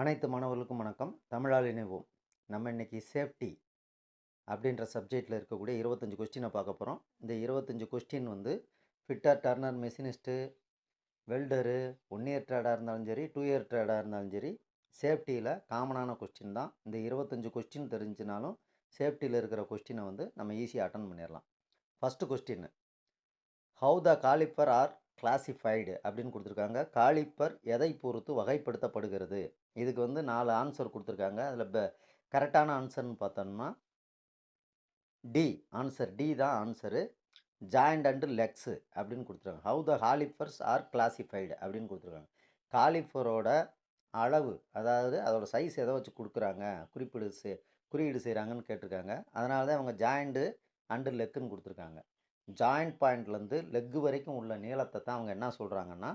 அனைத்து மாணவர்களுக்கும் வணக்கம். தமிழால் இணைவோம். நம்ம இன்னைக்கு சேஃப்டி அப்படின்ற சப்ஜெக்டில் இருக்கக்கூடிய 25 கொஸ்டினை பார்க்க போகிறோம். இந்த 25 கொஸ்டின் வந்து fitter, turner, machinist, welder, 1 year ட்ரேடாக இருந்தாலும் சரி, 2 இயர் ட்ரேடாக இருந்தாலும் சரி, சேஃப்டியில் காமனான கொஸ்டின் தான். இந்த 25 கொஸ்டின் தெரிஞ்சினாலும் சேஃப்டியில் இருக்கிற கொஸ்டினை வந்து நம்ம ஈஸியாக அட்டன் பண்ணிடலாம். First question, how the calliper are classified அப்படின்னு கொடுத்துருக்காங்க. காலிப்பர் எதை பொறுத்து வகைப்படுத்தப்படுகிறது? இதுக்கு வந்து 4 ஆன்சர் கொடுத்துருக்காங்க. அதில் கரெக்டான ஆன்சர்னு பார்த்தோம்னா டி. ஆன்சர் டி தான் ஆன்சரு. ஜாயிண்ட் அண்டு லெக்ஸு அப்படின்னு கொடுத்துருக்காங்க. How the callipers R classified அப்படின்னு கொடுத்துருக்காங்க. காலிப்பரோட அளவு, அதாவது அதோட சைஸ் எதை வச்சு கொடுக்குறாங்க, குறியீடு செய்கிறாங்கன்னு கேட்டிருக்காங்க. அதனால தான் அவங்க ஜாயிண்டு அண்டு லெக்குன்னு கொடுத்துருக்காங்க. ஜாயிண்ட் பாயிண்ட்லேருந்து லெக்கு வரைக்கும் உள்ள நீளத்தை தான் அவங்க என்ன சொல்கிறாங்கன்னா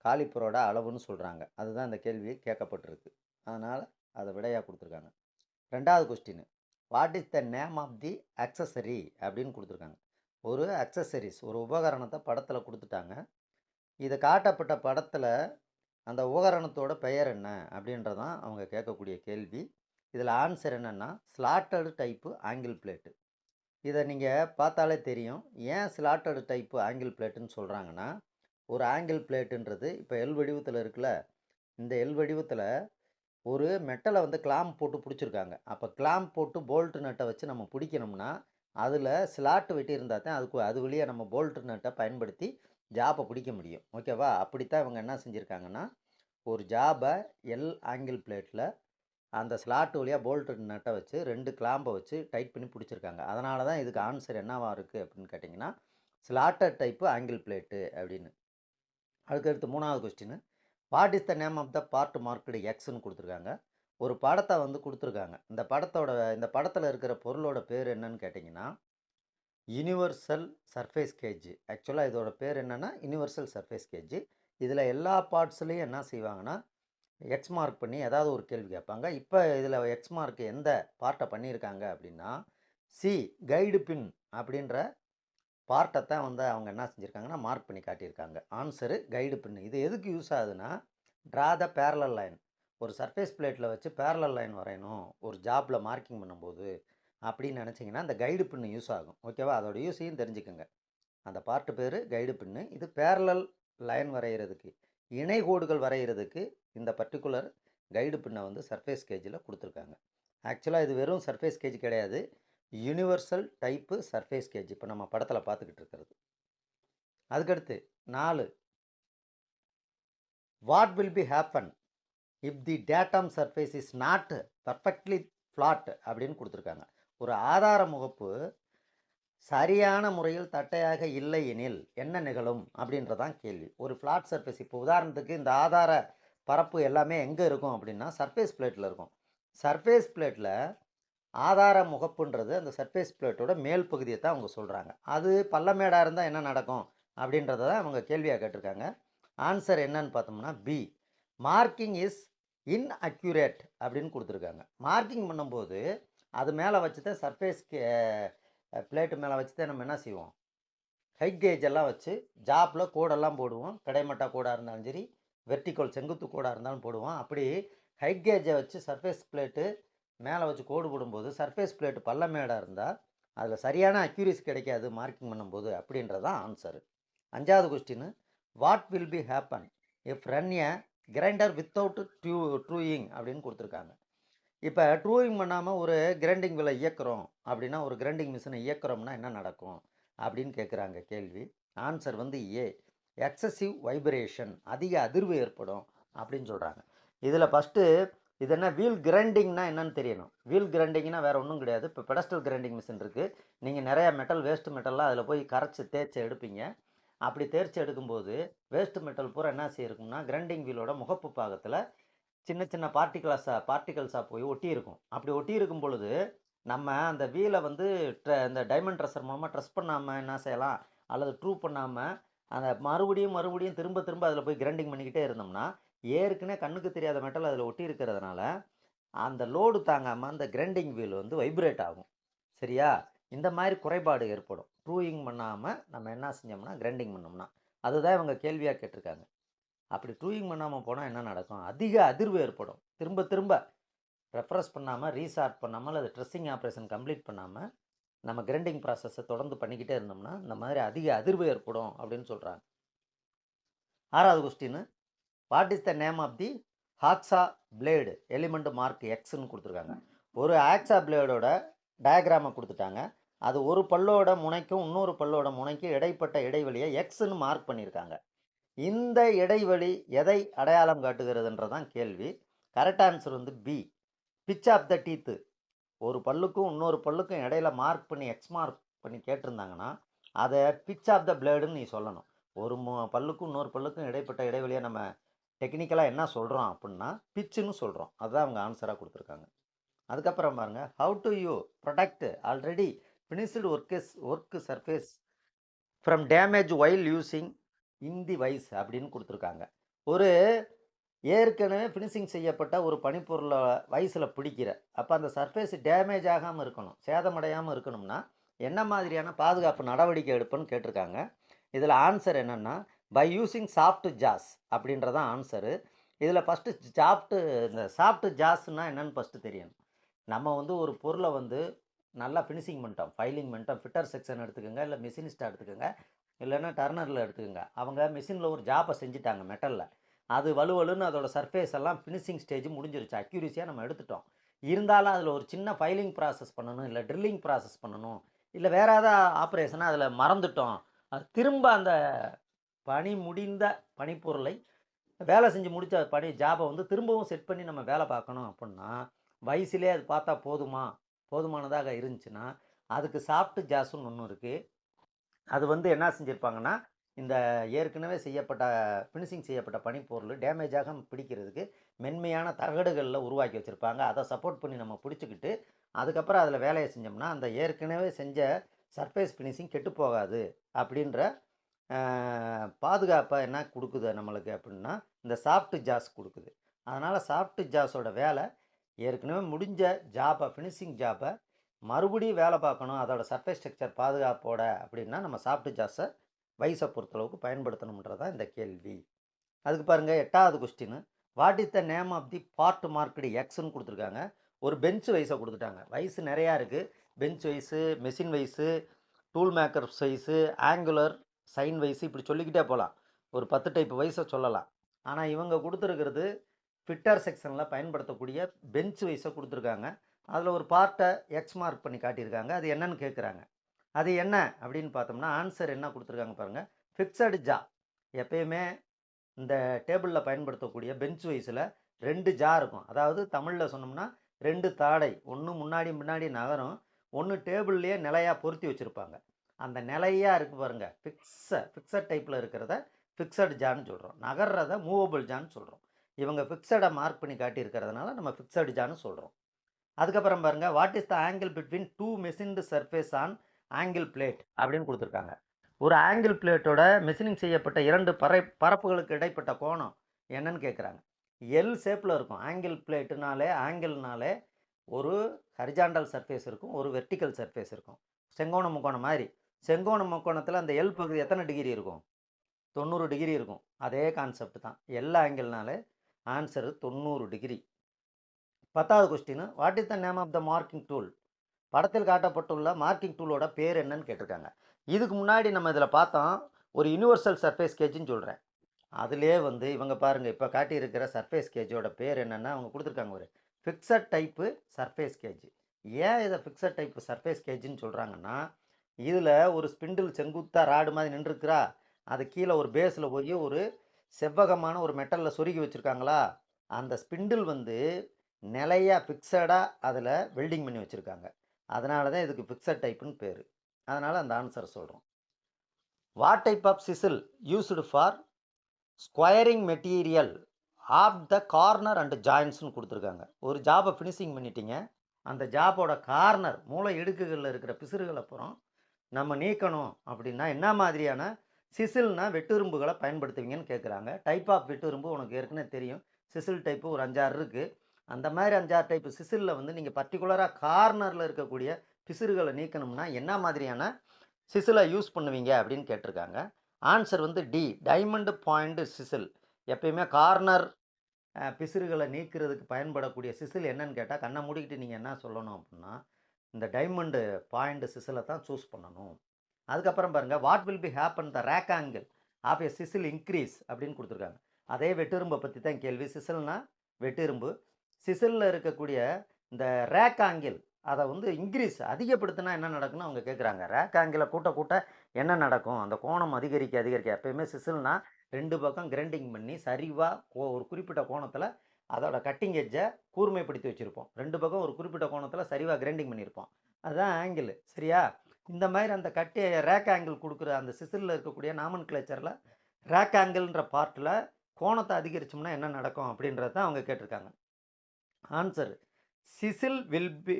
காலிப்பரோட அளவுன்னு சொல்கிறாங்க. அதுதான் இந்த கேள்வி கேட்கப்பட்டிருக்கு. அதனால் அதை விடையாக கொடுத்துருக்காங்க. ரெண்டாவது question, what is the name of the accessory அப்படின்னு கொடுத்துருக்காங்க. ஒரு அக்சசரிஸ், ஒரு உபகரணத்தை படத்தில் கொடுத்துட்டாங்க. இது காட்டப்பட்ட படத்தில் அந்த உபகரணத்தோட பெயர் என்ன அப்படின்றதான் அவங்க கேட்கக்கூடிய கேள்வி. இதில் ஆன்சர் என்னென்னா ஸ்லாட்டடு டைப்பு ஆங்கிள் பிளேட்டு. இதை நீங்கள் பார்த்தாலே தெரியும். ஏன் ஸ்லாட்டடு டைப்பு ஆங்கிள் பிளேட்டுன்னு சொல்கிறாங்கன்னா, ஒரு ஆங்கிள் பிளேட்டுன்றது இப்போ எல் வடிவத்தில் இருக்குல்ல, இந்த எல் வடிவத்தில் ஒரு மெட்டலை வந்து கிளாம்ப் போட்டு பிடிச்சிருக்காங்க. அப்போ கிளாம்ப் போட்டு போல்ட் நட்டை வச்சு நம்ம பிடிக்கணும்னா அதில் ஸ்லாட் வெட்டி இருந்தால் தான் அது வழியாக நம்ம போல்ட் நட்டை பயன்படுத்தி ஜாப்பை பிடிக்க முடியும். ஓகேவா? அப்படித்தான் இவங்க என்ன செஞ்சுருக்காங்கன்னா, ஒரு ஜாபை எல் ஆங்கிள் பிளேட்டில் அந்த ஸ்லாட் வழியாக போல்ட் நட்டை வச்சு 2 கிளாம்பை வச்சு டைட் பண்ணி பிடிச்சிருக்காங்க. அதனால தான் இதுக்கு ஆன்சர் என்னவாக இருக்குது அப்படின்னு கேட்டிங்கன்னா ஸ்லாட்டட் டைப்பு ஆங்கிள் பிளேட்டு அப்படின்னு. அதுக்கடுத்து மூணாவது question, what is the name of the part marked எக்ஸ்ன்னு கொடுத்துருக்காங்க. ஒரு படத்தை வந்து கொடுத்துருக்காங்க. இந்த படத்தில் இருக்கிற பொருளோட பேர் என்னன்னு கேட்டிங்கன்னா யூனிவர்சல் சர்ஃபேஸ் கேஜ். ஆக்சுவலாக இதோட பேர் என்னென்னா யூனிவர்சல் சர்ஃபேஸ் கேஜ். இதில் எல்லா பார்ட்ஸ்லேயும் என்ன செய்வாங்கன்னா எக்ஸ் மார்க் பண்ணி ஏதாவது ஒரு கேள்வி கேட்பாங்க. இப்போ இதில் எக்ஸ் மார்க் எந்த பார்ட்டை பண்ணியிருக்காங்க அப்படின்னா சி கைடு பின் அப்படின்ற பார்ட்டை தான் வந்து அவங்க என்ன செஞ்சுருக்காங்கன்னா மார்க் பண்ணி காட்டியிருக்காங்க. ஆன்சரு கைடு பின். இது எதுக்கு யூஸ் ஆகுதுன்னா ட்ரா த பேரலல் லைன். ஒரு சர்ஃபேஸ் பிளேட்டில் வச்சு பேரலல் லைன் வரையணும் ஒரு ஜாப்பில் மார்க்கிங் பண்ணும்போது அப்படின்னு நினச்சிங்கன்னா அந்த கைடு பின்னு யூஸ் ஆகும். ஓகேவா? அதோட யூஸையும் தெரிஞ்சுக்கோங்க. அந்த பார்ட்டு பேர் கைடு பின்னு. இது பேரலல் லைன் வரைகிறதுக்கு, இணை கோடுகள் வரைகிறதுக்கு இந்த பர்டிகுலர் கைடு பின்னை வந்து சர்ஃபேஸ் கேஜில் கொடுத்துருக்காங்க. ஆக்சுவலாக இது வெறும் சர்ஃபேஸ் கேஜ் கிடையாது, யூனிவர்சல் டைப்பு சர்ஃபேஸ் கேஜ் இப்போ நம்ம படத்தில் பார்த்துக்கிட்டு இருக்கிறது. அதுக்கடுத்து 4, what will be happen if the datum surface is not perfectly flat அப்படின்னு கொடுத்துருக்காங்க. ஒரு ஆதார முகப்பு சரியான முறையில் தட்டையாக இல்லை எனில் என்ன நிகழும் அப்படின்றதான் கேள்வி. ஒரு ஃப்ளாட் சர்ஃபேஸ், இப்போ உதாரணத்துக்கு இந்த ஆதார பரப்பு எல்லாமே எங்கே இருக்கும் அப்படின்னா சர்ஃபேஸ் பிளேட்டில் இருக்கும். சர்ஃபேஸ் பிளேட்டில் ஆதார முகப்புன்றது அந்த சர்ஃபேஸ் பிளேட்டோட மேல் பகுதியை தான் அவங்க சொல்கிறாங்க. அது பள்ளமேடாக இருந்தால் என்ன நடக்கும் அப்படின்றத தான் அவங்க கேள்வியாக கேட்டிருக்காங்க. ஆன்சர் என்னன்னு பார்த்தோம்னா பி, மார்க்கிங் இஸ் இன்அக்யூரேட் அப்படின்னு கொடுத்துருக்காங்க. மார்க்கிங் பண்ணும்போது அது மேலே வச்சு தான் சர்ஃபேஸ் பிளேட்டு மேலே வச்சு தான் நம்ம என்ன செய்வோம், ஹைட் கேஜ் எல்லாம் வச்சு ஜாப்பில் கோடெல்லாம் போடுவோம். கிடைமட்ட கோடாக இருந்தாலும் சரி, வெர்டிக்கல் செங்குத்து கோடாக இருந்தாலும் போடுவோம். அப்படி ஹைட் கேஜை வச்சு சர்ஃபேஸ் பிளேட்டு மேலே வச்சு கோடு போடும்போது சர்ஃபேஸ் பிளேட்டு பள்ளமேடாக இருந்தால் அதில் சரியான அக்யூரேசி கிடைக்காது மார்க்கிங் பண்ணும்போது அப்படின்றதான் ஆன்சரு. 5வது question, what will be happen if run a grinder without truing அப்படின்னு கொடுத்துருக்காங்க. இப்போ ட்ரூயிங் பண்ணாமல் ஒரு கிரைண்டிங் வீலை இயக்குறோம் அப்படின்னா, ஒரு கிரைண்டிங் மிஷினை இயக்குறோம்னா என்ன நடக்கும் அப்படின்னு கேட்குறாங்க கேள்வி. ஆன்சர் வந்து ஏ, எக்ஸசிவ் வைப்ரேஷன், அதிக அதிர்வு ஏற்படும் அப்படின்னு சொல்கிறாங்க. இதில் ஃபஸ்ட்டு இது என்ன, வீல் கிரைண்டிங்னா என்னன்னு தெரியணும். வீல் கிரைண்டிங்னா வேறு ஒன்றும் கிடையாது. இப்போ பெடஸ்டல் கிரைண்டிங் மிஷின் இருக்குது. நீங்கள் நிறையா வேஸ்ட் மெட்டல்லாம் அதில் போய் கரைச்சி தேய்ச்சி எடுப்பீங்க. அப்படி தேய்ச்சி எடுக்கும்போது வேஸ்ட் மெட்டல் பூரா என்ன செய்யிருக்கும்னா கிரைண்டிங் வீலோட முகப்பு பாகத்தில் சின்ன சின்ன பார்ட்டிகல்ஸாக போய் ஒட்டி இருக்கும். அப்படி ஒட்டி இருக்கும் பொழுது நம்ம அந்த வீலை வந்து இந்த டைமண்ட் ட்ரெஸ்ஸர் மூலமாக ட்ரெஸ் பண்ணாமல் என்ன செய்யலாம், அல்லது ட்ரூ பண்ணாமல் அந்த மறுபடியும் திரும்ப அதில் போய் கிரைண்டிங் பண்ணிக்கிட்டே இருந்தோம்னா ஏற்கனவே கண்ணுக்கு தெரியாத மெட்டல் அதில் ஒட்டி இருக்கிறதுனால அந்த லோடு தாங்காமல் அந்த கிரைண்டிங் வீல் வந்து வைப்ரேட் ஆகும். சரியா? இந்த மாதிரி குறைபாடு ஏற்படும் ட்ரூயிங் பண்ணாமல் நம்ம என்ன செஞ்சோம்னா கிரைண்டிங் பண்ணோம்னா. அதுதான் இவங்க கேள்வியாக கேட்டிருக்காங்க. அப்படி டூயிங் பண்ணாமல் போனால் என்ன நடக்கும்? அதிக அதிர்வு ஏற்படும். திரும்ப திரும்ப ரெஃப்ரெஷ் பண்ணாமல், ரீஸ்டார்ட் பண்ணாமல், அல்லது ட்ரெஸ்ஸிங் ஆப்ரேஷன் கம்ப்ளீட் பண்ணாமல் நம்ம கிரைண்டிங் ப்ராசஸை தொடர்ந்து பண்ணிக்கிட்டே இருந்தோம்னா இந்த மாதிரி அதிக அதிர்வு ஏற்படும் அப்படின்னு சொல்கிறாங்க. 6வது question, what is the name of the hacksaw blade element mark எக்ஸ்ன்னு கொடுத்துருக்காங்க. ஒரு ஆக்ஸா பிளேடோட டயக்ராமை கொடுத்துட்டாங்க. அது ஒரு பல்லோட முனைக்கும் இன்னொரு பல்லோட முனைக்கும் இடைப்பட்ட இடைவெளியை எக்ஸ்ன்னு மார்க் பண்ணியிருக்காங்க. இந்த இடைவெளி எதை அடையாளம் காட்டுகிறதுன்றதான் கேள்வி. கரெக்ட் ஆன்சர் வந்து B, pitch of the teeth. ஒரு பல்லுக்கும் இன்னொரு பல்லுக்கும் இடையில மார்க் பண்ணி எக்ஸ் மார்க் பண்ணி கேட்டிருந்தாங்கன்னா அதை பிச் ஆஃப் த பிளேடுன்னு நீ சொல்லணும். ஒரு பல்லுக்கும் இன்னொரு பல்லுக்கும் இடைப்பட்ட இடைவெளியை நம்ம டெக்னிக்கலாக என்ன சொல்கிறோம் அப்படின்னா பிச்சுன்னு சொல்கிறோம். அதுதான் அவங்க ஆன்சராக கொடுத்துருக்காங்க. அதுக்கப்புறம் பாருங்க, how do you protect already finished work surface from damage while using in the vise அப்படின்னு கொடுத்துருக்காங்க. ஒரு ஏற்கனவே ஃபினிஷிங் செய்யப்பட்ட ஒரு பனிப்பொருளை வயசில் பிடிக்கிற அப்போ அந்த சர்ஃபேஸ் டேமேஜ் ஆகாமல் இருக்கணும், சேதமடையாமல் இருக்கணும்னா என்ன மாதிரியான பாதுகாப்பு நடவடிக்கை எடுப்புன்னு கேட்டிருக்காங்க. இதில் ஆன்சர் என்னென்னா பை யூஸிங் சாஃப்ட் ஜாஸ் அப்படின்றதான் ஆன்சரு. இதில் ஃபஸ்ட்டு இந்த சாஃப்ட் ஜாஸ்னால் என்னென்னு ஃபஸ்ட்டு தெரியணும். நம்ம வந்து ஒரு பொருளை வந்து நல்லா ஃபினிஷிங் பண்ணிட்டோம், ஃபைலிங் பண்ணிட்டோம், ஃபிட்டர் செக்ஷன் எடுத்துக்கோங்க, இல்லை மிஷினிஸ்ட்டாக எடுத்துக்கோங்க, இல்லைன்னா டர்னரில் எடுத்துக்கோங்க. அவங்க மிஷினில் ஒரு ஜாப்பை செஞ்சுட்டாங்க மெட்டலில், அது வலுவலுன்னு அதோட சர்ஃபேஸ் எல்லாம் ஃபினிஷிங் ஸ்டேஜ் முடிஞ்சிருச்சு, அக்யூரிசியாக நம்ம எடுத்துட்டோம். இருந்தாலும் அதில் ஒரு சின்ன ஃபைலிங் ப்ராசஸ் பண்ணணும், இல்லை ட்ரில்லிங் ப்ராசஸ் பண்ணணும், இல்லை வேறு ஏதாவது ஆப்ரேஷனாக அதில் மறந்துட்டோம். அது திரும்ப அந்த பணி முடிந்த பனிப்பொருளை வேலை செஞ்சு முடித்த ஜாபை வந்து திரும்பவும் செட் பண்ணி நம்ம வேலை பார்க்கணும் அப்படின்னா வயசுலே அது பார்த்தா போதுமானதாக இருந்துச்சுன்னா அதுக்கு சாஃப்ட் ஜாஸ்ன்னு ஒன்று இருக்குது. அது வந்து என்ன செஞ்சுருப்பாங்கன்னா இந்த ஏற்கனவே ஃபினிஷிங் செய்யப்பட்ட பனிப்பொருள் டேமேஜாக பிடிக்கிறதுக்கு மென்மையான தகடுகளில் உருவாக்கி வச்சுருப்பாங்க. அதை சப்போர்ட் பண்ணி நம்ம பிடிச்சிக்கிட்டு அதுக்கப்புறம் அதில் வேலையை செஞ்சோம்னா அந்த ஏற்கனவே செஞ்ச சர்ஃபேஸ் ஃபினிஷிங் கெட்டு போகாது அப்படின்ற பாதுகாப்பை என்ன கொடுக்குது நம்மளுக்கு அப்படின்னா இந்த சாஃப்ட் ஜாஸ் கொடுக்குது. அதனால் சாஃப்ட் ஜாஸோட வேலை ஏற்கனவே முடிஞ்ச ஜாபை ஃபினிஷிங் ஜாபை மறுபடியும் வேலை பார்க்கணும் அதோட சர்ஃபேஸ் ஸ்ட்ரக்சர் பாதுகாப்போட அப்படின்னா நம்ம சாஃப்ட் ஜாஸை வயசை பொறுத்தளவுக்கு பயன்படுத்தணுன்றதான் இந்த கேள்வி. அதுக்கு பாருங்கள் 8வது question, what is the name of the part marked எக்ஸ்ன்னு கொடுத்துருக்காங்க. ஒரு பெஞ்ச் வயசை கொடுத்துட்டாங்க. வயசு நிறையா இருக்குது. பெஞ்ச் வயசு, மெஷின் வயசு, டூல் மேக்கர் வயசு, ஆங்குலர், சைன் வயசு, இப்படி சொல்லிக்கிட்டே போகலாம். ஒரு 10 டைப் வயசை சொல்லலாம். ஆனால் இவங்க கொடுத்துருக்கிறது ஃபிட்டர் செக்ஷனில் பயன்படுத்தக்கூடிய பெஞ்ச் வயசை கொடுத்துருக்காங்க. அதில் ஒரு பார்ட்டை எக்ஸ் மார்க் பண்ணி காட்டியிருக்காங்க. அது என்னன்னு கேட்குறாங்க. அது என்ன அப்படின்னு பார்த்தோம்னா ஆன்சர் என்ன கொடுத்துருக்காங்க பாருங்கள், ஃபிக்ஸடு ஜா. எப்பயுமே இந்த டேபிளில் பயன்படுத்தக்கூடிய பெஞ்ச் வயசில் 2 ஜா இருக்கும். அதாவது தமிழில் சொன்னோம்னா 2 தாடை, ஒன்று முன்னாடி நகரும், ஒன்று டேபிள்லேயே நிலையாக பொருத்தி வச்சுருப்பாங்க. அந்த நிலையாக இருக்குது பாருங்கள், ஃபிக்ஸட் டைப்பில் இருக்கிறத ஃபிக்ஸட் ஜான்னு சொல்கிறோம், நகர்றத மூவபிள் ஜான்னு சொல்கிறோம். இவங்க ஃபிக்ஸடை மார்க் பண்ணி காட்டியிருக்கிறதுனால நம்ம ஃபிக்ஸடு ஜான்னு சொல்கிறோம். அதுக்கப்புறம் பாருங்கள், what is the angle between 2 machined surface on angle plate அப்படின்னு கொடுத்துருக்காங்க. ஒரு ஆங்கிள் பிளேட்டோட மெஷினிங் செய்யப்பட்ட 2 பரப்புகளுக்கு இடைப்பட்ட கோணம் என்னன்னு கேட்குறாங்க. எல் ஷேப்பில் இருக்கும். ஆங்கிள்னாலே ஒரு ஹரிஜாண்டல் சர்ஃபேஸ் இருக்கும், ஒரு வெர்டிக்கல் சர்ஃபேஸ் இருக்கும். செங்கோண முக்கோணம் மாதிரி. செங்கோண முக்கோணத்தில் அந்த எல் பகுதி எத்தனை டிகிரி இருக்கும்? 90 டிகிரி இருக்கும். அதே கான்செப்ட் தான். எல் ஆங்கிள்னாலே ஆன்சரு 90 டிகிரி. 10வது question, what is the name of the marking tool? படத்தில் காட்டப்பட்டுள்ள மார்க்கிங் டூலோட பேர் என்னன்னு கேட்டிருக்காங்க. இதுக்கு முன்னாடி நம்ம இதில் பார்த்தோம், ஒரு யூனிவர்சல் சர்ஃபேஸ் கேஜ்னு சொல்கிறேன். அதிலே வந்து இவங்க பாருங்கள், இப்போ காட்டியிருக்கிற சர்ஃபேஸ் கேஜோட பேர் என்னென்னா அவங்க கொடுத்துருக்காங்க, ஒரு ஃபிக்ஸட் டைப்பு சர்ஃபேஸ் கேஜ். ஏன் இதை ஃபிக்ஸட் டைப்பு சர்ஃபேஸ் கேஜ்னு சொல்கிறாங்கன்னா, இதில் ஒரு ஸ்பிண்டில் செங்குத்தாக ராடு மாதிரி நின்றுருக்குறா, அது கீழே ஒரு பேஸில் போய் ஒரு செவ்வகமான ஒரு மெட்டலில் சொருகி வச்சுருக்காங்களா, அந்த ஸ்பிண்டில் வந்து நிலையாக ஃபிக்ஸடாக அதில் வெல்டிங் பண்ணி வச்சுருக்காங்க. அதனால தான் இதுக்கு ஃபிக்ஸட் டைப்புன்னு பேர். அதனால் அந்த ஆன்சர் சொல்கிறோம். What type of chisel used for squaring material of the corner and ஜாயின்ட்ஸ்னு கொடுத்துருக்காங்க. ஒரு ஜாபை ஃபினிஷிங் பண்ணிட்டீங்க, அந்த ஜாபோட கார்னர் மூளை இடுக்குகளில் இருக்கிற பிசுறுகள் அப்புறம் நம்ம நீக்கணும் அப்படின்னா என்ன மாதிரியான சிசில்னா வெட்டுரும்புகளை பயன்படுத்துவீங்கன்னு கேட்குறாங்க. டைப் ஆஃப் வெட்டுரும்பு உனக்கு ஏற்கனவே தெரியும். சிசில் டைப்பு ஒரு 5-6 இருக்குது. அந்த மாதிரி 5-6 டைப்பு சிசிலில் வந்து நீங்கள் பர்டிகுலராக கார்னரில் இருக்கக்கூடிய பிசுறுகளை நீக்கணும்னா என்ன மாதிரியான சிசிலை யூஸ் பண்ணுவீங்க அப்படின்னு கேட்டிருக்காங்க. ஆன்சர் வந்து டி, டைமண்ட் பாயிண்ட் சிசில். எப்பயுமே கார்னர் பிசிறுகளை நீக்கிறதுக்கு பயன்படக்கூடிய சிசில் என்னன்னு கேட்டால், கண்ணை மூடிக்கிட்டு நீங்கள் என்ன சொல்லணும் அப்படின்னா, இந்த டைமண்டு பாயிண்ட் சிசிலை தான் சூஸ் பண்ணணும். அதுக்கப்புறம் பாருங்கள், what will be happen the rake angle of a chisel increase அப்படின்னு கொடுத்துருக்காங்க. அதே வெட்டிரும்பை பற்றி தான் கேள்வி. சிசில்னா வெட்டிரும்பு. சிசிலில் இருக்கக்கூடிய இந்த ரேக் ஆங்கிள் அதை வந்து இன்க்ரீஸ் அதிகப்படுத்தினா என்ன நடக்குன்னு அவங்க கேட்குறாங்க. ரேக் ஆங்கிளை கூட்ட கூட்ட என்ன நடக்கும்? அந்த கோணம் அதிகரிக்க அதிகரிக்க எப்பயுமே சிசில்னா 2 பக்கம் கிரைண்டிங் பண்ணி சரிவாக ஒரு குறிப்பிட்ட கோணத்தில் அதோட கட்டிங் எட்ஜை கூர்மைப்படுத்தி வச்சுருப்போம். 2 பக்கம் ஒரு குறிப்பிட்ட கோணத்தில் சரிவாக கிரைண்டிங் பண்ணியிருப்போம். அதுதான் ஆங்கிள். சரியா? இந்த மாதிரி அந்த ரேக் ஆங்கிள் கொடுக்குற அந்த சிசிலில் இருக்கக்கூடிய நாமன் கிளேச்சரில் ரேக் ஆங்கிள்ன்ற பார்ட்டில் கோணத்தை அதிகரிச்சோம்னா என்ன நடக்கும் அப்படின்றத அவங்க கேட்டிருக்காங்க. ஆன்சர் சிசில்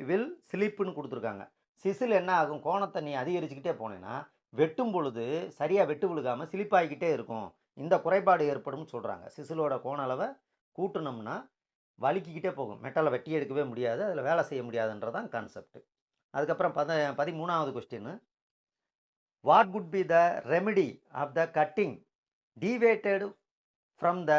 வில் ஸ்லிப்புன்னு கொடுத்துருக்காங்க. சிசில் என்ன ஆகும்? கோணத்தை நீ அதிகரிச்சுக்கிட்டே போனேன்னா வெட்டும் பொழுது சரியாக வெட்டு விழுகாமல் ஸ்லிப்பாகிக்கிட்டே இருக்கும். இந்த குறைபாடு ஏற்படும் சொல்கிறாங்க. சிசிலோட கோண அளவை கூட்டணும்னா வலிக்கிக்கிட்டே போகும். மெட்டலை வெட்டி எடுக்கவே முடியாது, அதில் வேலை செய்ய முடியாதுன்றதான் கான்செப்ட். அதுக்கப்புறம் 13வது question, what could be the remedy of the cutting deviated from the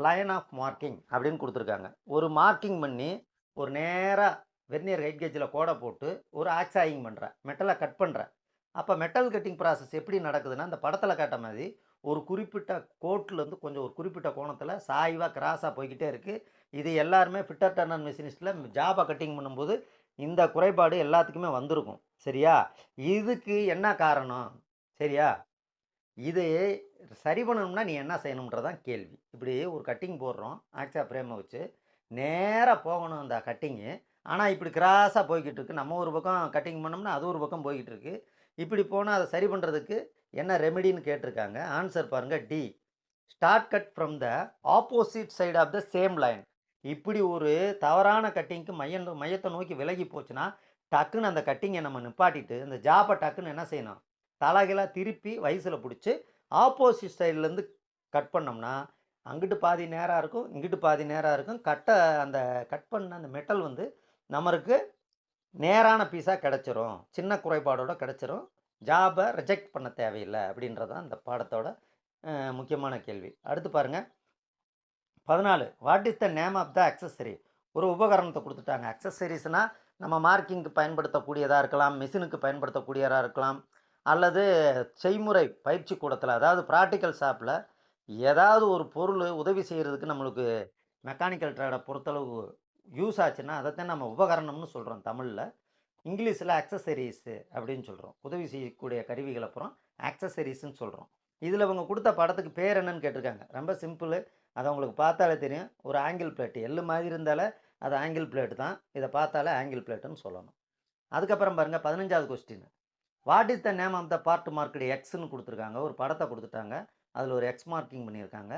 line of marking அப்படின்னு கொடுத்துருக்காங்க. ஒரு மார்க்கிங் பண்ணி ஒரு நேராக வெர்னியர் ஹைட் கேஜில் கோடை போட்டு ஒரு ஆக்ஸாயிங் பண்ணுறேன், மெட்டலை கட் பண்ணுறேன். அப்போ மெட்டல் கட்டிங் ப்ராசஸ் எப்படி நடக்குதுன்னா, இந்த படத்தில் காட்ட மாதிரி ஒரு குறிப்பிட்ட கோட்டிலேருந்து கொஞ்சம் ஒரு குறிப்பிட்ட கோணத்தில் சாய்வாக கிராஸாக போய்கிட்டே இருக்குது. இது எல்லாருமே ஃபிட்டர் டர்னர் மெஷினிஸ்ட்டில் ஜாபை கட்டிங் பண்ணும்போது இந்த குறைபாடு எல்லாத்துக்குமே வந்திருக்கும். சரியா? இதுக்கு என்ன காரணம்? சரியா? இது சரி பண்ணணும்னா நீ என்ன செய்யணுன்றதான் கேள்வி. இப்படி ஒரு கட்டிங் போடுறோம் ஆக்ஸா ஃப்ரேமை வச்சு, நேராக போகணும் அந்த கட்டிங்கு. ஆனால் இப்படி கிராஸாக போய்கிட்டு இருக்கு. நம்ம ஒரு பக்கம் கட்டிங் பண்ணோம்னா அது ஒரு பக்கம் போய்கிட்டு இருக்கு. இப்படி போனால் அதை சரி பண்ணுறதுக்கு என்ன ரெமெடின்னு கேட்டிருக்காங்க. ஆன்சர் பாருங்கள், D. Start cut from the opposite side of the same line. இப்படி ஒரு தவறான கட்டிங்க்கு மையத்தை நோக்கி விலகி போச்சுன்னா டக்குன்னு அந்த கட்டிங்கை நம்ம நிப்பாட்டிட்டு இந்த ஜாப்பை டக்குன்னு என்ன செய்யணும்? தலைகளாக திருப்பி வயசில் பிடிச்சி ஆப்போசிட் சைட்லேருந்து கட் பண்ணோம்னா அங்கிட்டு பாதி நேராக இருக்கும், இங்கிட்டு பாதி நேராக இருக்கும். அந்த கட் பண்ண அந்த மெட்டல் வந்து நம்மளுக்கு நேரான பீஸாக கிடச்சிரும், சின்ன குறைபாடோட கிடச்சிரும். ஜாபை ரிஜெக்ட் பண்ண தேவையில்லை அப்படின்றதான் இந்த பாடத்தோட முக்கியமான கேள்வி. அடுத்து பாருங்கள் 14, what is the name of the accessory. ஒரு உபகரணத்தை கொடுத்துட்டாங்க. அக்சஸரிஸ்னால் நம்ம மார்க்கிங்க்கு பயன்படுத்தக்கூடியதாக இருக்கலாம், மிஷினுக்கு பயன்படுத்தக்கூடியதாக இருக்கலாம், அல்லது செய்முறை பயிற்சி கூடத்தில், அதாவது ப்ராக்டிக்கல் ஷாப்பில் ஏதாவது ஒரு பொருள் உதவி செய்கிறதுக்கு நம்மளுக்கு மெக்கானிக்கல் ட்ரேடை பொறுத்தளவு யூஸ் ஆச்சுன்னா அதைத்தான் நம்ம உபகரணம்னு சொல்கிறோம் தமிழில். இங்கிலீஷில் அக்சஸரிஸு அப்படின்னு சொல்கிறோம். உதவி செய்யக்கூடிய கருவிகள் அப்புறம் அக்சஸரிஸ்ன்னு சொல்கிறோம். இதில் இவங்க கொடுத்த படத்துக்கு பேர் என்னன்னு கேட்டிருக்காங்க. ரொம்ப சிம்பிள், அதை உங்களுக்கு பார்த்தாலே தெரியும். ஒரு ஆங்கிள் பிளேட்டு, எள்ளு மாதிரி இருந்தாலே அது ஆங்கிள் பிளேட்டு தான். இதை பார்த்தாலே ஆங்கிள் பிளேட்டுன்னு சொல்லணும். அதுக்கப்புறம் பாருங்கள் 15வது question, what is the name of the part marked எக்ஸ்ன்னு கொடுத்துருக்காங்க. ஒரு படத்தை கொடுத்துட்டாங்க, அதில் ஒரு எக்ஸ் மார்க்கிங் பண்ணியிருக்காங்க.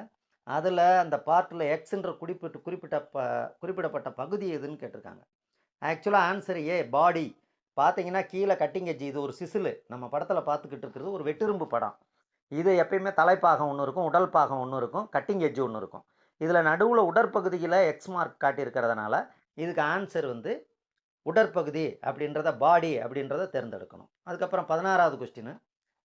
அதில் அந்த பார்ட்டில் எக்ஸுன்ற குறிப்பிடப்பட்ட பகுதி எதுன்னு கேட்டிருக்காங்க. ஆக்சுவலாக ஆன்சர் ஏ, பாடி. பார்த்தீங்கன்னா கீழே கட்டிங் எட்ஜ், இது ஒரு சிசிலு. நம்ம படத்தில் பார்த்துக்கிட்டு இருக்கிறது ஒரு வெட்டிரும்பு படம். இது எப்பயுமே தலைப்பாகம் ஒன்று இருக்கும், உடல் பாகம் ஒன்று இருக்கும், கட்டிங் எட்ஜ் ஒன்று இருக்கும். இதில் நடுவில் உடற்பகுதியில் எக்ஸ் மார்க் காட்டியிருக்கிறதுனால இதுக்கு ஆன்சர் வந்து உடற்பகுதி அப்படின்றத, பாடி அப்படின்றத தேர்ந்தெடுக்கணும். அதுக்கப்புறம் 16வது question,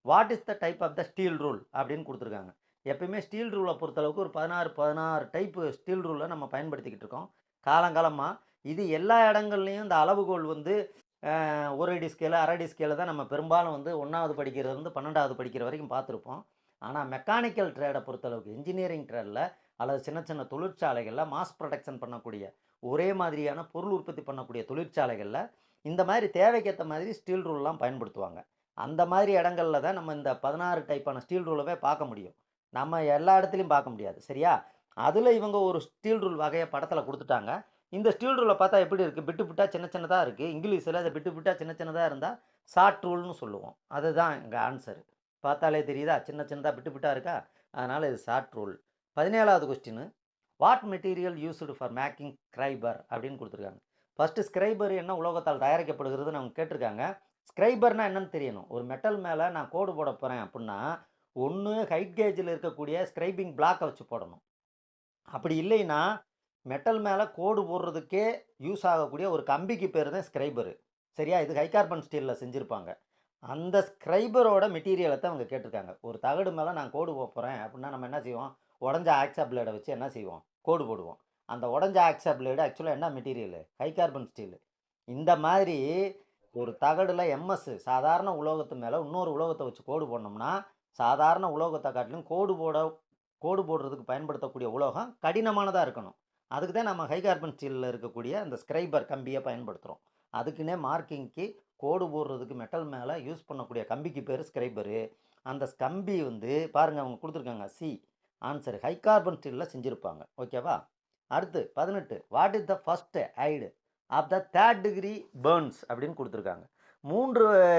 what is the type of the steel rule அப்படின்னு கொடுத்துருக்காங்க. எப்பயுமே ஸ்டீல் ரூலை பொறுத்தளவுக்கு ஒரு 16 டைப்பு ஸ்டீல் ரூலை நம்ம பயன்படுத்திக்கிட்டு இருக்கோம் காலங்காலமாக. இது எல்லா இடங்கள்லையும் இந்த அளவுகோல் வந்து 1 அடி ஸ்கேலு, 1/2 அடி ஸ்கேலு தான் நம்ம பெரும்பாலும் வந்து 1வது படிக்கிறதுலேருந்து 12வது படிக்கிற வரைக்கும் பார்த்துருப்போம். ஆனால் மெக்கானிக்கல் ட்ரேடை பொறுத்தளவுக்கு இன்ஜினியரிங் ட்ரேடில் அல்லது சின்ன சின்ன தொழிற்சாலைகளில் மாஸ் ப்ரொடக்ஷன் பண்ணக்கூடிய ஒரே மாதிரியான பொருள் உற்பத்தி பண்ணக்கூடிய தொழிற்சாலைகளில் இந்த மாதிரி தேவைக்கேற்ற மாதிரி ஸ்டீல் ரூல்லாம் பயன்படுத்துவாங்க. அந்த மாதிரி இடங்களில் தான் நம்ம இந்த 16 டைப்பான ஸ்டீல் ரூலவே பார்க்க முடியும். நம்ம எல்லா இடத்துலையும் பார்க்க முடியாது. சரியா? அதில் இவங்க ஒரு ஸ்டீல் ரூல் வகையை படத்தில் கொடுத்துட்டாங்க. இந்த ஸ்டீல் ரூலை பார்த்தா எப்படி இருக்குது? பிட்டு பிட்டாக சின்ன சின்னதாக இருக்குது. இங்கிலீஷில் அதை பிட்டு பிட்டாக சின்ன சின்னதாக இருந்தால் ஷார்ட் ரூல்னு சொல்லுவோம். அதுதான் இங்கே ஆன்சர். பார்த்தாலே தெரியுதா? சின்ன சின்னதாக பிட்டு பிட்டாக இருக்கா? அதனால் இது ஷார்ட் ரூல். 17வது question, what material used for making scriber அப்படின்னு கொடுத்துருக்காங்க. ஃபஸ்ட்டு ஸ்க்ரைபர் என்ன உலோகத்தால் தயாரிக்கப்படுகிறதுன்னு அவங்க கேட்டிருக்காங்க. ஸ்க்ரைபர்னால் என்னன்னு தெரியணும். ஒரு மெட்டல் மேலே நான் கோடு போட போகிறேன் அப்படின்னா ஒன்று ஹைட் கேஜில் இருக்கக்கூடிய ஸ்க்ரைபிங் பிளாக்கை வச்சு போடணும். அப்படி இல்லைன்னா மெட்டல் மேலே கோடு போடுறதுக்கே யூஸ் ஆகக்கூடிய ஒரு கம்பிக்கு பேர் தான் ஸ்க்ரைபரு. சரியா? இது ஹை கார்பன் ஸ்டீலில் செஞ்சுருப்பாங்க. அந்த ஸ்க்ரைபரோட மெட்டீரியலை தான் அவங்க கேட்டிருக்காங்க. ஒரு தகடு மேலே நான் கோடு போகிறேன் அப்படின்னா நம்ம என்ன செய்வோம்? உடஞ்ச ஆக்ஸா பிளேடை வச்சு என்ன செய்வோம், கோடு போடுவோம். அந்த உடஞ்ச ஆக்ஸா பிளேடு ஆக்சுவலாக என்ன மெட்டீரியல், ஹை கார்பன் ஸ்டீல். இந்த மாதிரி ஒரு தகடுல எம்எஸ் சாதாரண உலோகத்து மேலே இன்னொரு உலோகத்தை வச்சு கோடு போடணும்னா சாதாரண உலோகத்தை காட்டிலும் கோடு போடுறதுக்கு பயன்படுத்தக்கூடிய உலோகம் கடினமானதாக இருக்கணும். அதுக்கு தான் நம்ம ஹை கார்பன் ஸ்டீலில் இருக்கக்கூடிய அந்த ஸ்க்ரைபர் கம்பியை பயன்படுத்துகிறோம். அதுக்குன்னே மார்க்கிங்க்கு கோடு போடுறதுக்கு மெட்டல் மேலே யூஸ் பண்ணக்கூடிய கம்பிக்கு பேர் ஸ்க்ரைபரு. அந்த கம்பி வந்து பாருங்கள் அவங்க கொடுத்துருக்காங்க சி ஆன்சர் ஹை கார்பன் ஸ்டீலில் செஞ்சுருப்பாங்க. ஓகேவா? அடுத்து 18 what is the first aid of the third degree burns அப்படின்னு கொடுத்துருக்காங்க.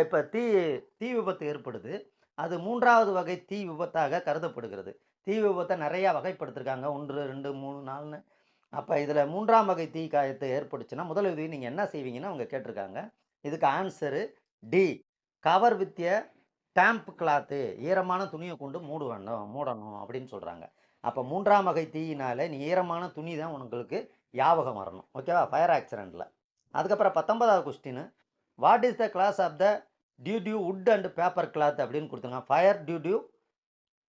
இப்போ தீ விபத்து ஏற்படுது, அது 3வது வகை தீ விபத்தாக கருதப்படுகிறது. தீ விபத்தை நிறையா வகைப்படுத்திருக்காங்க, 1 2 3 4ன்னு. அப்போ இதில் 3ஆம் வகை தீ காயத்தை ஏற்படுச்சுன்னா முதலுதவி நீங்கள் என்ன செய்வீங்கன்னு அவங்க கேட்டிருக்காங்க. இதுக்கு answer D cover with a damp cloth, ஈரமான துணியை கொண்டு மூடணும் அப்படின்னு சொல்கிறாங்க. அப்போ 3ஆம் வகை தீயினால நீ ஈரமான துணி தான் உங்களுக்கு ஞாபகம் வரணும். ஓகேவா? ஃபயர் ஆக்சிடெண்ட்டில். அதுக்கப்புறம் 19வது question what is the class of the due wood and paper cloth அப்படின்னு கொடுத்துருங்க. Fire due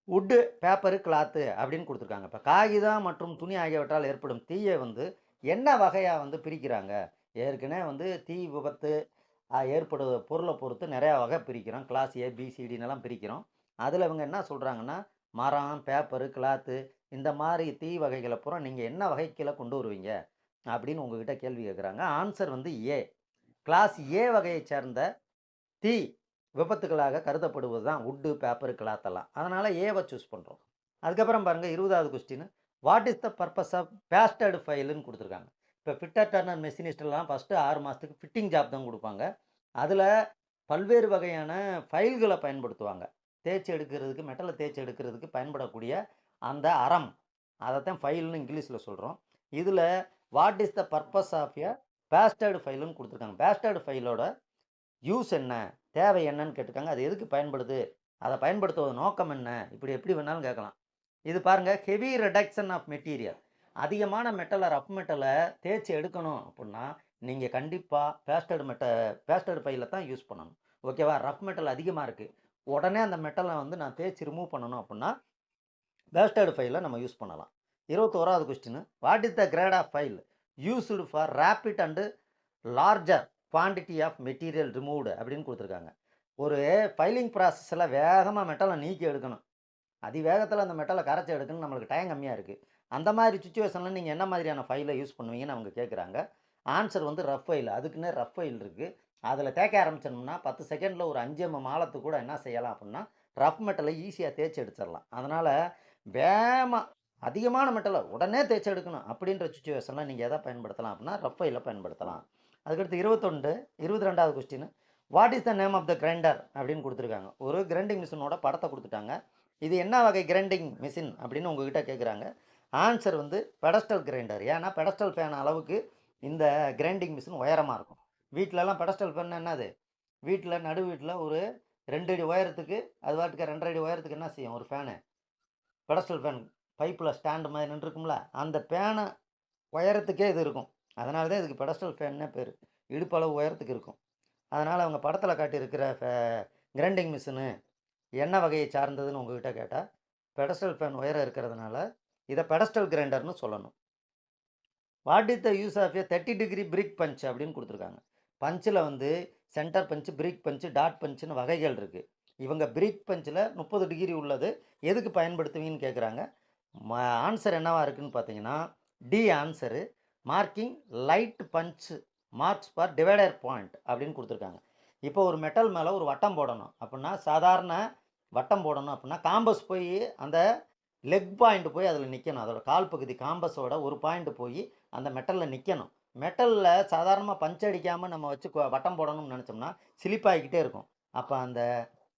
wood paper cloth அப்படின்னு கொடுத்துருக்காங்க. இப்போ காகிதம் மற்றும் துணி ஆகியவற்றால் ஏற்படும் தீயை வந்து என்ன வகையாக வந்து பிரிக்கிறாங்க? ஏற்கனவே தீ விபத்து ஏற்படுற பொருளை பொறுத்து நிறையா வகை பிரிக்கிறோம். கிளாஸ் ஏபிசிடின்னெல்லாம் பிரிக்கிறோம். அதில் இவங்க என்ன சொல்கிறாங்கன்னா மரம், பேப்பரு, கிளாத்து இந்த மாதிரி தீ வகைகளை பூரா நீங்கள் என்ன வகைக்கில் கொண்டு வருவீங்க அப்படின்னு உங்ககிட்ட கேள்வி கேட்குறாங்க. ஆன்சர் ஏ கிளாஸ் ஏ வகையை சேர்ந்த தீ விபத்துகளாக கருதப்படுவது தான் வுட்டு, பேப்பரு, கிளாத்தெல்லாம். அதனால் ஏவை சூஸ் பண்ணுறோம். அதுக்கப்புறம் பாருங்கள் 20வது question what is the purpose of bastard ஃபைலுன்னு கொடுத்துருக்காங்க. இப்போ ஃபிட்டர் டர்னர் மெஷினிஸ்டெல்லாம் ஃபஸ்ட்டு 6 மாதத்துக்கு ஃபிட்டிங் ஜாப் தான் கொடுப்பாங்க. அதில் பல்வேறு வகையான ஃபைல்களை பயன்படுத்துவாங்க. தேய்ச்சி எடுக்கிறதுக்கு, மெட்டலை தேய்ச்சி எடுக்கிறதுக்கு பயன்படக்கூடிய அந்த அறம், அதைத்தான் ஃபைல்னு இங்கிலீஷில் சொல்கிறோம். இதில் what is the purpose of a bastard ஃபைலுன்னு கொடுத்துருக்காங்க. பேஸ்டர்டு ஃபைலோட யூஸ் என்ன, தேவை என்னன்னு கேட்டிருக்காங்க. அது எதுக்கு பயன்படுது, அதை பயன்படுத்துவது நோக்கம் என்ன, இப்படி எப்படி வேணாலும் கேட்கலாம். இது பாருங்கள் ஹெவி ரிடக்ஷன் ஆஃப் மெட்டீரியல். அதிகமான மெட்டலை, ரஃப் மெட்டலை தேய்ச்சி எடுக்கணும் அப்படின்னா நீங்கள் கண்டிப்பாக பேஸ்டர்டு ஃபைலில் தான் யூஸ் பண்ணணும். ஓகேவா? ரஃப் மெட்டல் அதிகமாக இருக்குது, உடனே அந்த மெட்டலை நான் தேய்ச்சி ரிமூவ் பண்ணணும் அப்படின்னா பேஸ்டர்டு ஃபைலில் நம்ம யூஸ் பண்ணலாம். 21வது question what is the grade of file used for rapid and larger quantity of material removed அப்படின்னு கொடுத்துருக்காங்க. ஒரு ஃபைலிங் ப்ராசஸில் வேகமாக மெட்டலை நீக்கி எடுக்கணும், அதிவேகத்தில் அந்த மெட்டலை கரைச்சி எடுக்கணும், நம்மளுக்கு டைம் கம்மியாக இருக்குது. அந்த மாதிரி சுச்சுவேஷனில் நீங்கள் என்ன மாதிரியான ஃபைலை யூஸ் பண்ணுவீங்கன்னு அவங்க கேட்குறாங்க. Answer rough file. அதுக்குன்னே ரஃப் ஃபைல் இருக்குது. அதில் தேய்க்க ஆரம்பிச்சோம்னா 10 செகண்டில் ஒரு 5 mm ஆழத்துக்கு கூட என்ன செய்யலாம் அப்படின்னா ரஃப் மெட்டலை ஈஸியாக தேய்ச்சி எடுத்துடலாம். அதனால் வேகமாக அதிகமான மெட்டலை உடனே தேய்ச்சி எடுக்கணும் அப்படின்ற சுச்சுவேஷனில் நீங்கள் எதை பயன்படுத்தலாம் அப்படின்னா ரஃப் ஃபைலை பயன்படுத்தலாம். அதுக்கடுத்து 22வது question what is the name of the grinder அப்படின்னு கொடுத்துருக்காங்க. ஒரு கிரைண்டிங் மிஷினோட படத்தை கொடுத்துட்டாங்க. இது என்ன வகை கிரைண்டிங் மிஷின் அப்படின்னு உங்ககிட்ட கேட்குறாங்க. Answer pedestal grinder. ஏன்னா பெடஸ்டல் ஃபேன் அளவுக்கு இந்த கிரைண்டிங் மிஷின் உயரமாக இருக்கும். வீட்டிலலாம் பெடஸ்டல் ஃபேன் என்னது, வீட்டில் நடு வீட்டில் ஒரு 2 அடி உயரத்துக்கு, அது வாட்டுக்கு 2.5 அடி உயரத்துக்கு என்ன செய்யும் ஒரு ஃபேனு, பெடஸ்டல் ஃபேன் பைப்பில் ஸ்டாண்டு மாதிரி நின்றுருக்கும்ல, அந்த ஃபேனை உயரத்துக்கே இது இருக்கும். அதனால தான் இதுக்கு பெடஸ்டல் ஃபேன்னே பேர். இடுப்பளவு உயரத்துக்கு இருக்கும். அதனால் அவங்க படத்தில் காட்டியிருக்கிற கிரைண்டிங் மிஷினு என்ன வகையை சார்ந்ததுன்னு உங்ககிட்ட கேட்டால் பெடஸ்டல் ஃபேன் உயரம் இருக்கிறதுனால இதை பெடஸ்டல் கிரைண்டர்னு சொல்லணும். What is the use of a 30 degree brick punch அப்படின்னு கொடுத்துருக்காங்க. பஞ்சில் சென்டர் பஞ்சு, பிரிக் பஞ்சு, டாட் பஞ்சுன்னு வகைகள் இருக்குது. இவங்க பிரிக் பஞ்சில் 30 டிகிரி உள்ளது எதுக்கு பயன்படுத்துவீங்கன்னு கேட்குறாங்க. ஆன்சர் என்னவா இருக்குதுன்னு பார்த்தீங்கன்னா D answer marking light punch marks for divider point அப்படின்னு கொடுத்துருக்காங்க. இப்போ ஒரு மெட்டல் மேலே ஒரு வட்டம் போடணும் அப்படின்னா, சாதாரண வட்டம் போடணும் அப்படின்னா காம்பஸ் போய் அந்த லெக் பாயிண்ட் போய் அதில் நிற்கணும். அதோட கால் பகுதி காம்பஸோட ஒரு பாயிண்ட் போய் அந்த மெட்டலில் நிற்கணும். மெட்டலில் சாதாரணமாக பஞ்ச் அடிக்காமல் நம்ம வச்சு வட்டம் போடணும்னு நினச்சோம்னா சிலிப்பாகிக்கிட்டே இருக்கும். அப்போ அந்த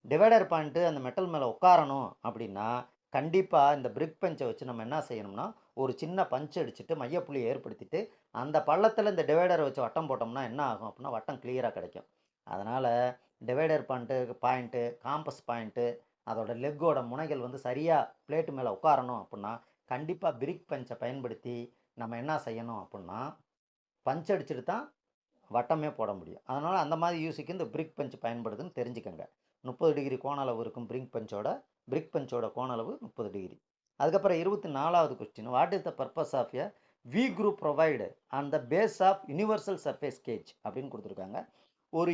டிவைடர் பாயிண்ட்டு அந்த மெட்டல் மேலே உட்காரணும் அப்படின்னா கண்டிப்பாக இந்த பிரிக் பஞ்சை வச்சு நம்ம என்ன செய்யணும்னா ஒரு சின்ன பஞ்ச் அடிச்சுட்டு மையப்புள்ளியை ஏற்படுத்திட்டு அந்த பள்ளத்தில் இந்த டிவைடரை வச்சு வட்டம் போட்டோம்னா என்ன ஆகும் அப்படின்னா வட்டம் கிளியராக கிடைக்கும். அதனால் டிவைடர் பாயிண்ட்டு, காம்பஸ் பாயிண்ட்டு, அதோட லெக்கோட முனைகள் சரியாக பிளேட்டு மேலே உட்காரணும் அப்படின்னா கண்டிப்பாக பிரிக் பஞ்சை பயன்படுத்தி நம்ம என்ன செய்யணும் அப்படின்னா பஞ்ச் அடிச்சுட்டு தான் வட்டமே போட முடியும். அதனால் அந்த மாதிரி யூஸுக்கு இந்த பிரிக் பஞ்ச் பயன்படுதுன்னு தெரிஞ்சுக்கோங்க. 30 டிகிரி கோண அளவு இருக்கும் பிரிக் பஞ்சோட கோண அளவு 30 டிகிரி. அதுக்கப்புறம் 24வது question, what is the purpose of a V groove provide on the base of universal surface gauge அப்படின்னு கொடுத்துருக்காங்க. ஒரு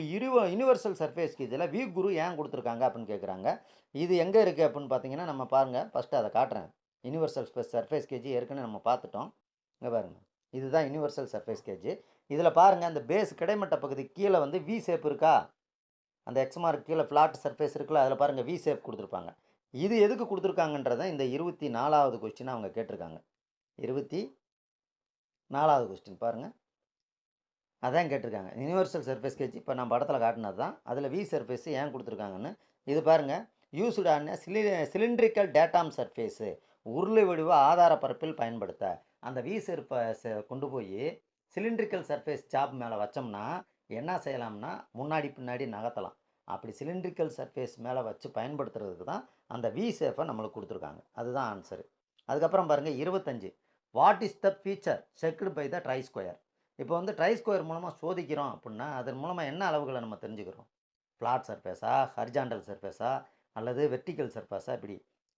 யுனிவர்சல் சர்ஃபேஸ் கேஜில் வி குரு ஏன் கொடுத்துருக்காங்க அப்படின்னு கேட்குறாங்க. இது எங்கே இருக்குது அப்படின்னு பார்த்தீங்கன்னா, நம்ம பாருங்கள், ஃபஸ்ட்டு அதை காட்டுறேன். யுனிவர்சல் சர்ஃபேஸ் கேஜ் ஏற்கனவே நம்ம பார்த்துட்டோம். இங்கே பாருங்கள், இதுதான் யுனிவர்சல் சர்ஃபேஸ் கேஜ். இதில் பாருங்கள், அந்த பேஸ் கிடைமட்ட பகுதி கீழே வந்து வி ஷேப் இருக்கா, அந்த எக்ஸ் மார்க் கீழே ஃப்ளாட் சர்ஃபேஸ் இருக்குல்ல, அதில் பாருங்கள் வி ஷேப் கொடுத்துருப்பாங்க. இது எதுக்கு கொடுத்துருக்காங்கன்றதை இந்த 24வது கொஸ்டின் அவங்க கேட்டிருக்காங்க. 24வது கொஸ்டின் பாருங்கள், அதான் கேட்டிருக்காங்க. யுனிவர்சல் சர்ஃபேஸ் கேஜ் இப்போ நம்ம படத்தில் காட்டினது தான். அதில் வி சர்ஃபேஸ் ஏன் கொடுத்துருக்காங்கன்னு இது பாருங்கள். யூஸ்டு ஆன சிலிண்ட்ரிக்கல் டேட்டாம் சர்ஃபேஸு, உருளை வடிவ ஆதார பரப்பில் பயன்படுத்த. அந்த வி சர்ஃபேஸை கொண்டு போய் சிலிண்ட்ரிக்கல் சர்ஃபேஸ் ஜாப் மேலே வச்சோம்னா என்ன செய்யலாம்னா முன்னாடி பின்னாடி நகர்த்தலாம். அப்படி சிலிண்ட்ரிக்கல் சர்ஃபேஸ் மேலே வச்சு பயன்படுத்துறதுக்கு தான் அந்த வி ஷேப்பை நம்மளுக்கு கொடுத்துருக்காங்க. அதுதான் ஆன்சரு. அதுக்கப்புறம் பாருங்கள் 25, what is the feature checked by the try square. இப்போ வந்து ட்ரை ஸ்கொயர் மூலமாக சோதிக்கிறோம் அப்படின்னா அதன் மூலமாக என்ன அளவுகளை நம்ம தெரிஞ்சுக்கிறோம்? ஃப்ளாட் சர்ஃபேஸா, ஹரிஜாண்டல் சர்ஃபேஸா, அல்லது வெர்டிக்கல் சர்ஃபேஸா? இப்படி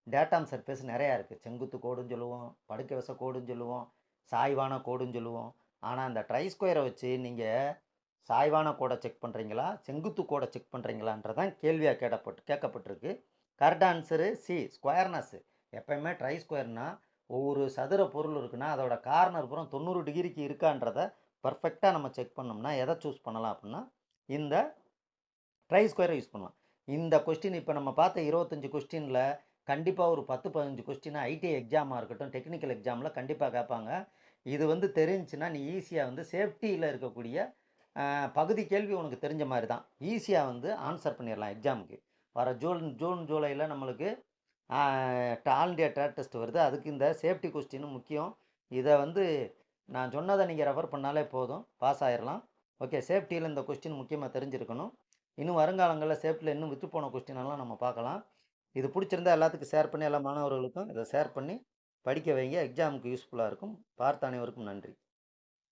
டேட்டாம் சர்ஃபேஸ் நிறையா இருக்குது. செங்குத்து கோடுன்னு சொல்லுவோம், படுக்கை வச கோடுன்னு சொல்லுவோம், சாய்வான கோடுன்னு சொல்லுவோம். ஆனால் அந்த ட்ரை ஸ்கொயரை வச்சு நீங்கள் சாய்வான கோடை செக் பண்ணுறீங்களா, செங்குத்து கோடை செக் பண்ணுறீங்களான்றதான் கேள்வியாக கேட்கப்பட்டிருக்கு. Correct answer C, squareness. எப்பயுமே ட்ரை ஸ்கொயர்னால் ஒவ்வொரு சதுர பொருள் இருக்குன்னா அதோட கார்னர் புறம் 90 டிகிரிக்கு இருக்கான்றதை பர்ஃபெக்டாக நம்ம செக் பண்ணோம்னா எதை சூஸ் பண்ணலாம் அப்படின்னா இந்த ட்ரை ஸ்கொயரை யூஸ் பண்ணலாம். இந்த கொஸ்டின் இப்போ நம்ம பார்த்த 25 கொஸ்டினில் கண்டிப்பாக ஒரு 10-15 கொஸ்டின் ஐடிஐ எக்ஸாமாக இருக்கட்டும், டெக்னிக்கல் எக்ஸாமில் கண்டிப்பாக கேட்பாங்க. இது வந்து தெரிஞ்சுன்னா நீ ஈஸியாக வந்து சேஃப்டியில் இருக்கக்கூடிய பகுதி கேள்வி உனக்கு தெரிஞ்ச மாதிரி தான் ஈஸியாக வந்து ஆன்சர் பண்ணிடலாம் எக்ஸாமுக்கு. வர ஜூன் ஜூலையில் நம்மளுக்கு ஆல் இண்டியா ட்ரேட் டெஸ்ட் வருது. அதுக்கு இந்த சேஃப்டி கொஸ்டின் முக்கியம். இதை வந்து நான் சொன்னதை நீங்கள் ரெஃபர் பண்ணாலே போதும், பாஸ் ஆயிடலாம். ஓகே, சேஃப்டியில் இந்த கொஸ்டின் முக்கியமாக தெரிஞ்சிருக்கணும். இன்னும் வருங்காலங்களில் சேஃப்டியில் இன்னும் விட்டு போன கொஸ்டினெல்லாம் நம்ம பார்க்கலாம். இது பிடிச்சிருந்தா எல்லாத்துக்கும் ஷேர் பண்ணி, எல்லா மாணவர்களுக்கும் இதை ஷேர் பண்ணி படிக்க வைங்க. எக்ஸாமுக்கு யூஸ்ஃபுல்லாக இருக்கும். பார்த்த அனைவருக்கும் நன்றி.